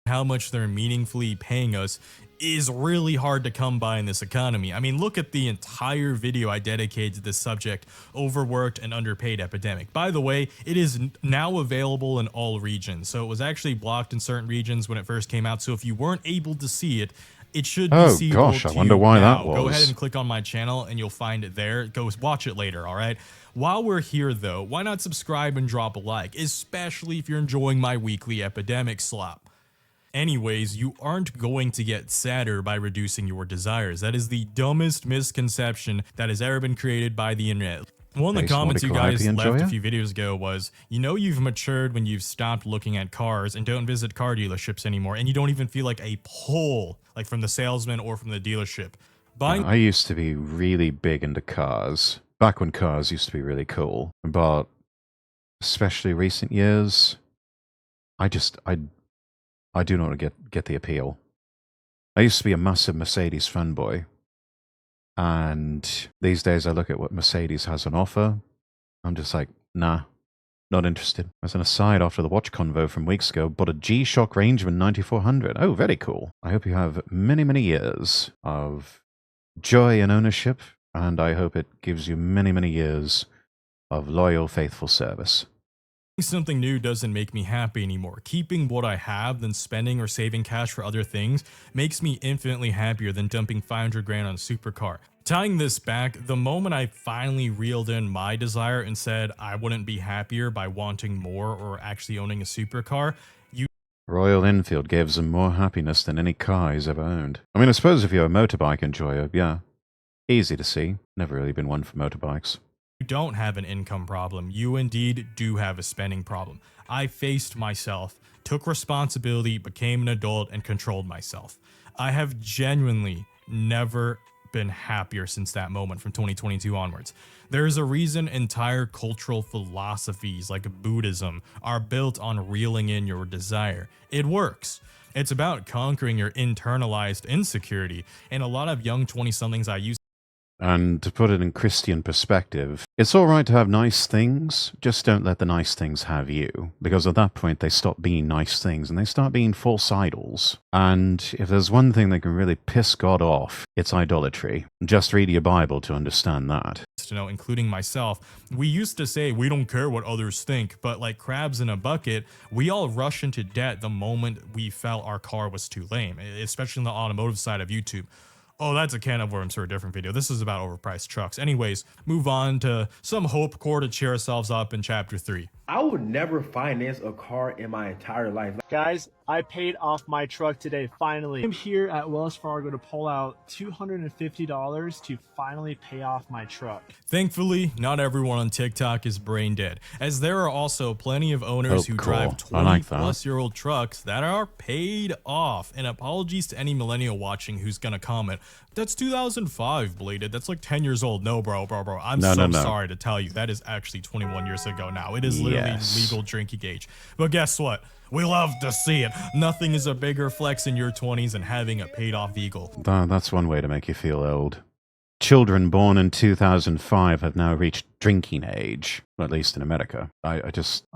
how much they're meaningfully paying us is really hard to come by in this economy. I mean, look at the entire video I dedicated to this subject, overworked and underpaid epidemic. By the way, it is now available in all regions. So it was actually blocked in certain regions when it first came out. So if you weren't able to see it, It should be Oh seeable gosh, I to wonder you why now. that was. Go ahead and click on my channel and you'll find it there. Go watch it later, all right? While we're here though, why not subscribe and drop a like, especially if you're enjoying my weekly epidemic slop. Anyways, you aren't going to get sadder by reducing your desires. That is the dumbest misconception that has ever been created by the internet. One of the comments you guys left a few videos ago was, you know you've matured when you've stopped looking at cars and don't visit car dealerships anymore, and you don't even feel like a pull, like from the salesman or from the dealership. I used to be really big into cars, back when cars used to be really cool, but especially recent years, I do not get the appeal. I used to be a massive Mercedes fanboy. And these days I look at what Mercedes has on offer. I'm just like, nah, not interested. As an aside, after the watch convo from weeks ago, bought a G-Shock Rangeman 9400. Oh, very cool. I hope you have many, many years of joy and ownership, and I hope it gives you many, many years of loyal, faithful service. Something new doesn't make me happy anymore. Keeping what I have than spending or saving cash for other things makes me infinitely happier than dumping 500 grand on a supercar. Tying this back, the moment I finally reeled in my desire and said I wouldn't be happier by wanting more or actually owning a supercar, Royal Enfield gives him more happiness than any car he's ever owned. I mean, I suppose if you're a motorbike enjoyer, yeah, easy to see. Never really been one for motorbikes. You don't have an income problem. You indeed do have a spending problem. I faced myself, took responsibility, became an adult, and controlled myself. I have genuinely never been happier since that moment from 2022 onwards. There is a reason entire cultural philosophies like Buddhism are built on reeling in your desire. It works. It's about conquering your internalized insecurity, and a lot of young 20-somethings I use. And to put it in Christian perspective, it's all right to have nice things, just don't let the nice things have you. Because at that point, they stop being nice things and they start being false idols. And if there's one thing that can really piss God off, it's idolatry. Just read your Bible to understand that. To know, including myself, we used to say we don't care what others think, but like crabs in a bucket, we all rush into debt the moment we felt our car was too lame, especially on the automotive side of YouTube. Oh, that's a can of worms for a different video. This is about overpriced trucks. Anyways, move on to some hope core to cheer ourselves up in chapter 3. I would never finance a car in my entire life. Guys, I paid off my truck today, finally. I'm here at Wells Fargo to pull out $250 to finally pay off my truck. Thankfully, not everyone on TikTok is brain dead, as there are also plenty of owners who drive 20-plus-year-old trucks that are paid off. And apologies to any millennial watching who's gonna comment, that's 2005, Bladed. That's like 10 years old. No, bro. I'm so sorry to tell you. That is actually 21 years ago now. It is literally legal drinking age. But guess what? We love to see it. Nothing is a bigger flex in your 20s than having a paid-off vehicle. That's one way to make you feel old. Children born in 2005 have now reached drinking age, at least in America. I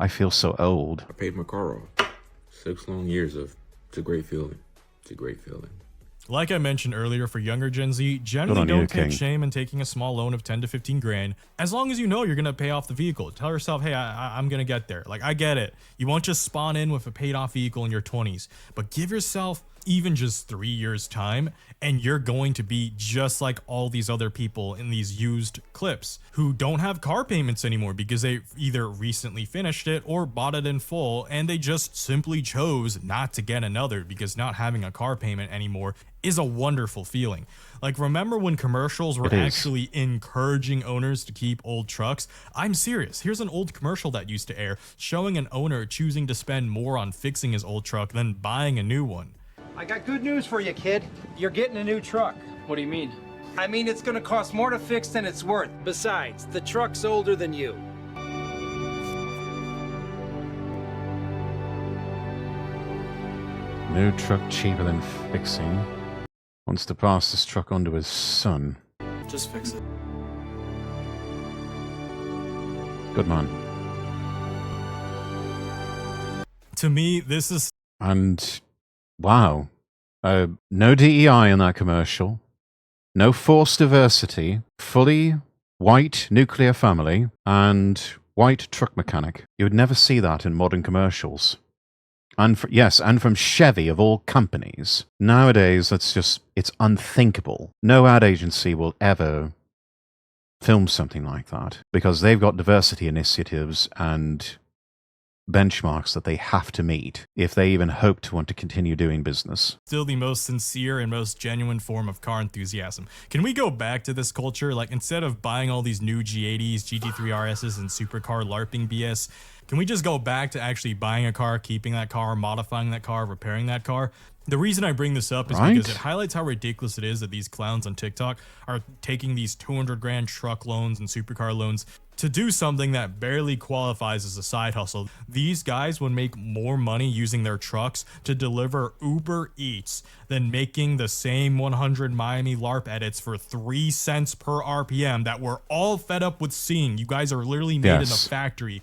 feel so old. I paid my car off. 6 long years of, it's a great feeling. It's a great feeling. Like I mentioned earlier, for younger Gen Z, generally don't take shame in taking a small loan of 10 to 15 grand, as long as you know you're going to pay off the vehicle. Tell yourself, hey, I'm going to get there. Like, I get it. You won't just spawn in with a paid off vehicle in your 20s, but give yourself even just 3 years time, and you're going to be just like all these other people in these used clips who don't have car payments anymore because they either recently finished it or bought it in full, and they just simply chose not to get another because not having a car payment anymore is a wonderful feeling. Like, remember when commercials were actually encouraging owners to keep old trucks? I'm serious. Here's an old commercial that used to air showing an owner choosing to spend more on fixing his old truck than buying a new one. I got good news for you, kid. You're getting a new truck. What do you mean? I mean, it's gonna cost more to fix than it's worth. Besides, the truck's older than you. New truck cheaper than fixing. Wants to pass this truck on to his son. Just fix it. Good man. To me, this is... And... wow. No DEI in that commercial. No forced diversity. Fully white nuclear family. And white truck mechanic. You would never see that in modern commercials. And and from Chevy of all companies. Nowadays, it's unthinkable. No ad agency will ever film something like that because they've got diversity initiatives and benchmarks that they have to meet if they even hope to want to continue doing business. Still the most sincere and most genuine form of car enthusiasm. Can we go back to this culture? Like, instead of buying all these new G80s, GT3 RSs, and supercar LARPing BS, can we just go back to actually buying a car, keeping that car, modifying that car, repairing that car? The reason I bring this up is because it highlights how ridiculous it is that these clowns on TikTok are taking these 200 grand truck loans and supercar loans to do something that barely qualifies as a side hustle. These guys would make more money using their trucks to deliver Uber Eats than making the same 100 Miami LARP edits for 3 cents per RPM that we're all fed up with seeing. You guys are literally made in a factory.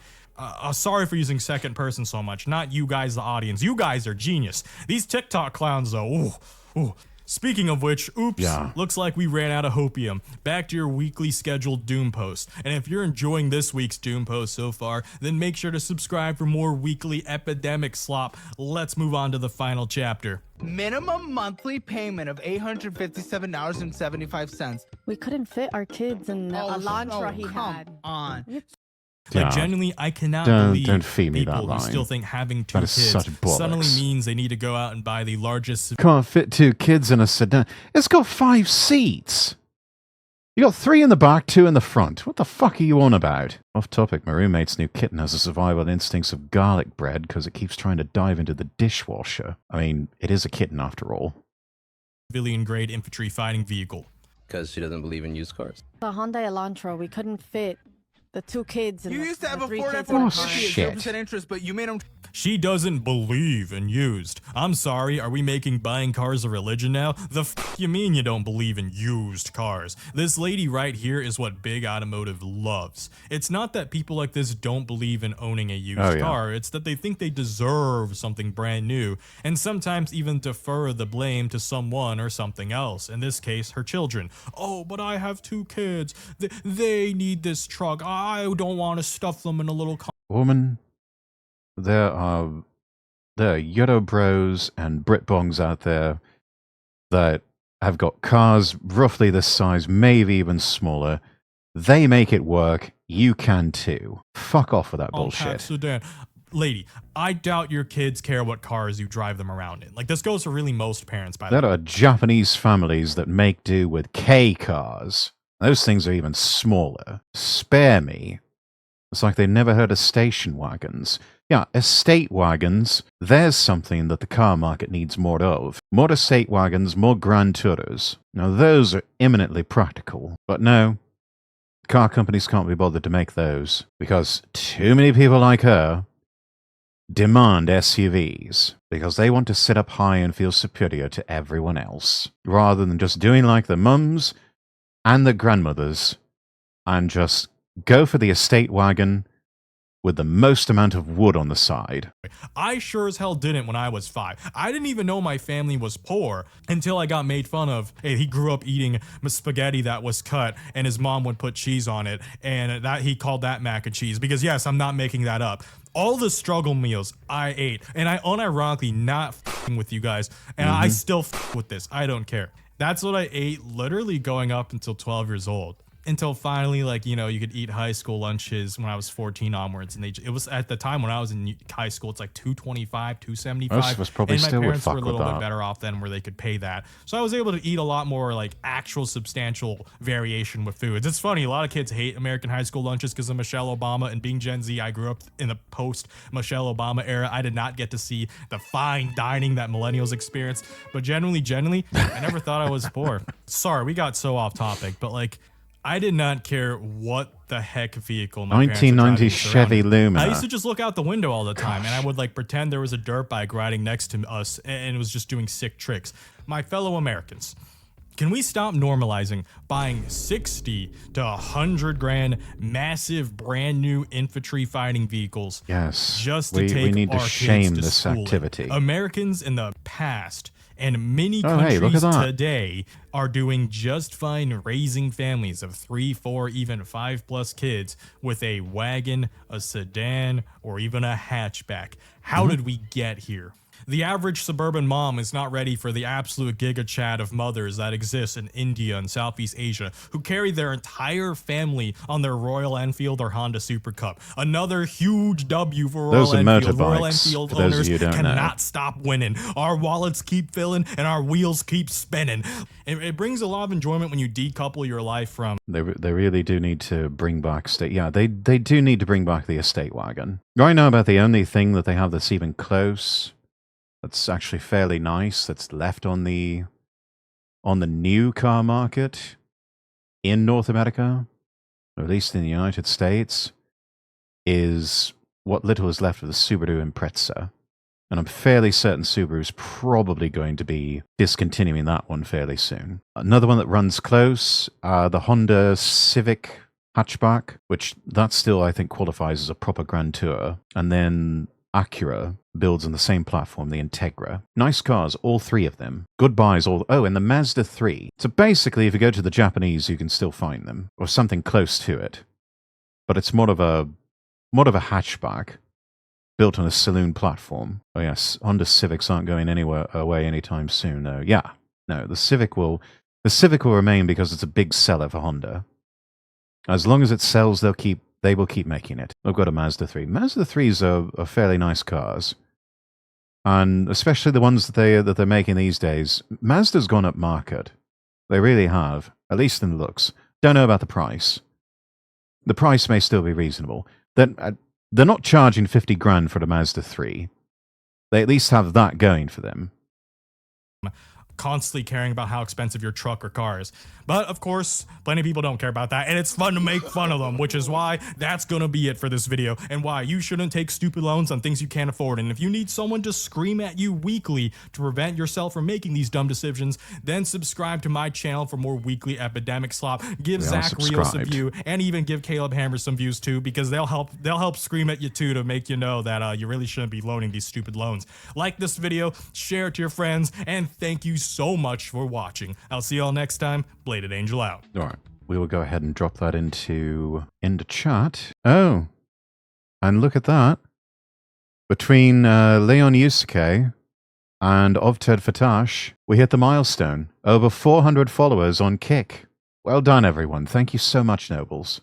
Sorry for using second person so much. Not you guys, the audience. You guys are genius. These TikTok clowns, though. Ooh. Speaking of which, oops, looks like we ran out of hopium. Back to your weekly scheduled Doom post. And if you're enjoying this week's Doom post so far, then make sure to subscribe for more weekly epidemic slop. Let's move on to the final chapter. Minimum monthly payment of $857.75. We couldn't fit our kids in the Elantra he had. On. Like, genuinely, I cannot believe people who still think having two kids suddenly means they need to go out and buy the largest... Can't fit 2 kids in a sedan. It's got 5 seats. You got 3 in the back, 2 in the front. What the fuck are you on about? Off topic, my roommate's new kitten has the survival instincts of garlic bread because it keeps trying to dive into the dishwasher. I mean, it is a kitten after all. Civilian grade infantry fighting vehicle. Because she doesn't believe in used cars. The Hyundai Elantra, we couldn't fit the 2 kids. You used to have a Ford F-150 at 0% interest, but you made them... She doesn't believe in used. I'm sorry, are we making buying cars a religion now? The f you mean you don't believe in used cars? This lady right here is what big automotive loves. It's not that people like this don't believe in owning a used car, it's that they think they deserve something brand new, and sometimes even defer the blame to someone or something else, in this case, her children. Oh, but I have 2 kids. They need this truck. I don't want to stuff them in a little car. Woman, there are Yodo Bros and Britbongs out there that have got cars roughly this size, maybe even smaller. They make it work. You can too. Fuck off with that bullshit. Sedan. Lady, I doubt your kids care what cars you drive them around in. Like, this goes for really most parents, by the way. There are Japanese families that make do with K cars. Those things are even smaller. Spare me. It's like they never heard of station wagons. Yeah, estate wagons, there's something that the car market needs more of. More estate wagons, more Grand Tourers. Now those are eminently practical. But no, car companies can't be bothered to make those. Because too many people like her demand SUVs. Because they want to sit up high and feel superior to everyone else. Rather than just doing like the mums and the grandmothers and just go for the estate wagon with the most amount of wood on the side. I sure as hell didn't when I was 5. I didn't even know my family was poor until I got made fun of. Hey, he grew up eating spaghetti that was cut and his mom would put cheese on it, and that he called that mac and cheese. Because yes, I'm not making that up. All the struggle meals I ate, and I unironically not f***ing with you guys, and I still f*** with this. I don't care. That's what I ate literally going up until 12 years old. Until finally, like, you know, you could eat high school lunches when I was 14 onwards. And it was at the time when I was in high school, it's like $225, $275. Most of us probably and my still would parents fuck were a with little bit that. better off then where they could pay that. So I was able to eat a lot more like actual substantial variation with foods. It's funny, a lot of kids hate American high school lunches because of Michelle Obama, and being Gen Z, I grew up in the post-Michelle Obama era. I did not get to see the fine dining that millennials experienced. But generally, I never thought I was poor. Sorry, we got so off topic, but like, I did not care what the heck vehicle my 1990 Chevy Lumina. I used to just look out the window all the time, and I would like pretend there was a dirt bike riding next to us, and it was just doing sick tricks. My fellow Americans, can we stop normalizing buying 60 to 100 grand massive brand new infantry fighting vehicles? Yes, just to we take need to our shame kids to this school? activity. Americans in the past And many Oh, hey, look countries at that. today are doing just fine raising families of 3, 4, even 5+ kids with a wagon, a sedan, or even a hatchback. How did we get here? The average suburban mom is not ready for the absolute giga chad of mothers that exist in India and Southeast Asia who carry their entire family on their Royal Enfield or Honda Super Cup. Another huge W for Those Royal are Enfield. Royal motorbikes, Enfield for those of owners you who don't cannot know. stop winning. Our wallets keep filling and our wheels keep spinning. It brings a lot of enjoyment when you decouple your life from. They really do need to bring back state. Yeah, they do need to bring back the estate wagon. Right now, about the only thing that they have that's even close, that's actually fairly nice, that's left on the new car market in North America, or at least in the United States, is what little is left of the Subaru Impreza. And I'm fairly certain Subaru's probably going to be discontinuing that one fairly soon. Another one that runs close, the Honda Civic hatchback, which that still, I think, qualifies as a proper Grand Tour. And then Acura builds on the same platform, the Integra. Nice cars, all three of them. Good buys, all. Oh, and the Mazda 3. So basically, if you go to the Japanese, you can still find them, or something close to it. But it's more of a hatchback built on a saloon platform. Oh yes, Honda Civics aren't going anywhere away anytime soon. No, the Civic will remain because it's a big seller for Honda. As long as it sells, they will keep making it. I've got a Mazda 3. Mazda 3s are fairly nice cars, and especially the ones that they're making these days. Mazda's gone up market. They really have, at least in looks. Don't know about the price. The price may still be reasonable. They're not charging 50 grand for the Mazda 3. They at least have that going for them. Constantly caring about how expensive your truck or car is. But of course, plenty of people don't care about that, and it's fun to make fun of them, which is why that's gonna be it for this video, and why you shouldn't take stupid loans on things you can't afford. And if you need someone to scream at you weekly to prevent yourself from making these dumb decisions, then subscribe to my channel for more weekly epidemic slop. Give Zach Reels a view, and even give Caleb Hammer some views too, because they'll help scream at you too to make you know that you really shouldn't be loaning these stupid loans. Like this video, share it to your friends, and thank you so much for watching. I'll see y'all next time. Bladed Angel out. All right, we will go ahead and drop that into chat. Oh, and look at that. Between Leon Yusuke and Ovted Fatash, we hit the milestone. Over 400 followers on Kick. Well done, everyone. Thank you so much, Nobles.